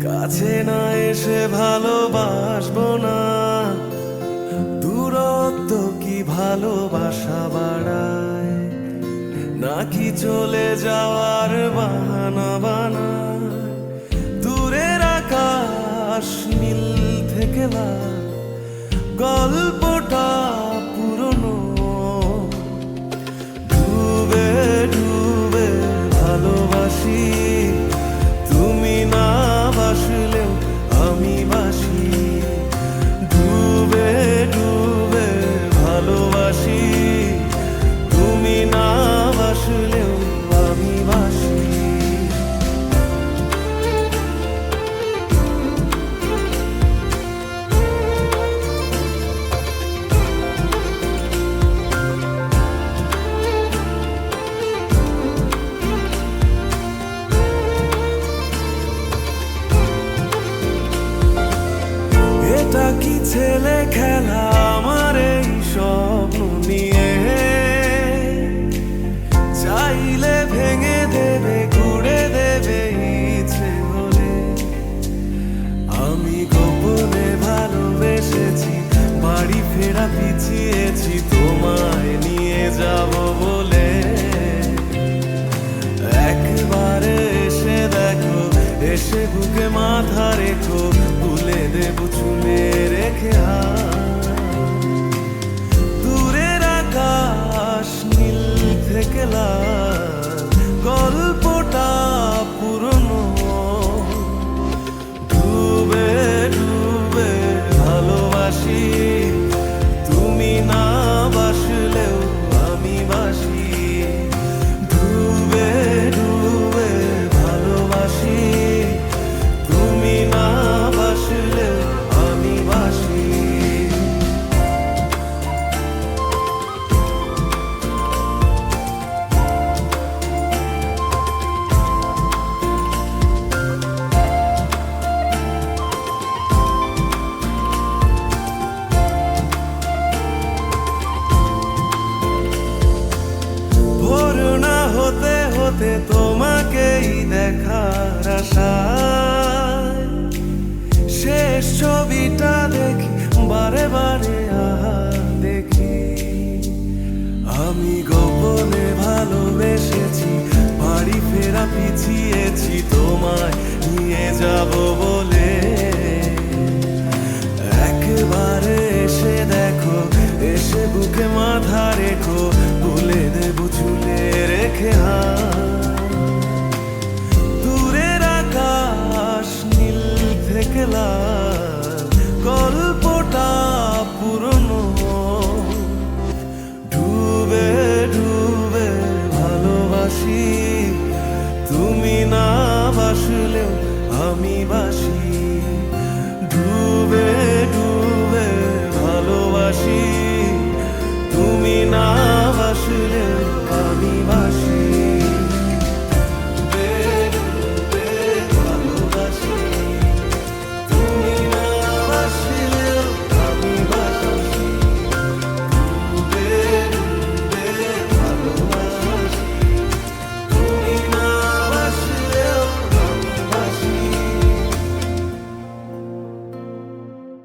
কাছে না এসে ভালোবাসবো না, দূরত্ব কি ভালোবাসা বাড়ায়, নাকি চলে যাওয়ার বাহানা বানায়। দূরের আকাশ নীল থেকে লাল, গল্পটা পুরনো। ডুবে ডুবে ভালোবাসি, তুমি না বাসলেও আমি বাসি। ডুবে ডুবে ভালোবাসি, তুমি না বাসলেও আমি বাসি। এটা কি ছেলে খেলা আমার এই স্বপ্ন নিয়ে, চাইলে ভেঙে দেবে ঘুরে দেবে ইচ্ছে হলে। আমি গোপনে ভালোবেসেছি, বাড়ি ফেরা পিছিয়েছি তোমায় নিয়ে যাব বলে। একবারে এসে দেখো, এসে বুকে মাথা রেখো, তুলে দেবো চুলে রেখে হাত। দূরের আকাশ নীল থেকে লাল, গল্পটা পুরনো। ডুবে ডুবে ভালোবাসি, তুমি না বাসলেও আমি বাসি। ডুবে ডুবে ভালোবাসি, তুমি না বাসলেও আমি বাসি। ভোর না হতে হতে তোমাকেই দেখার আশায়, শেষ ছবিটা দেখি বারে বারে দেখি। আমি গোপনে ভালোবেসেছি, বাড়ি ফেরা পিছিয়েছি তোমায় নিয়ে যাব বলে। একবারে এসে দেখো, এসে বুকে মাথা রেখো, তুলে দেবো চুলে রেখে হাত। দূরের আকাশ নীল থেকে লাল, গল্পটা পুরনো। ডুবে ডুবে ভালোবাসি, তুমি না বাসলেও আমি বাসি।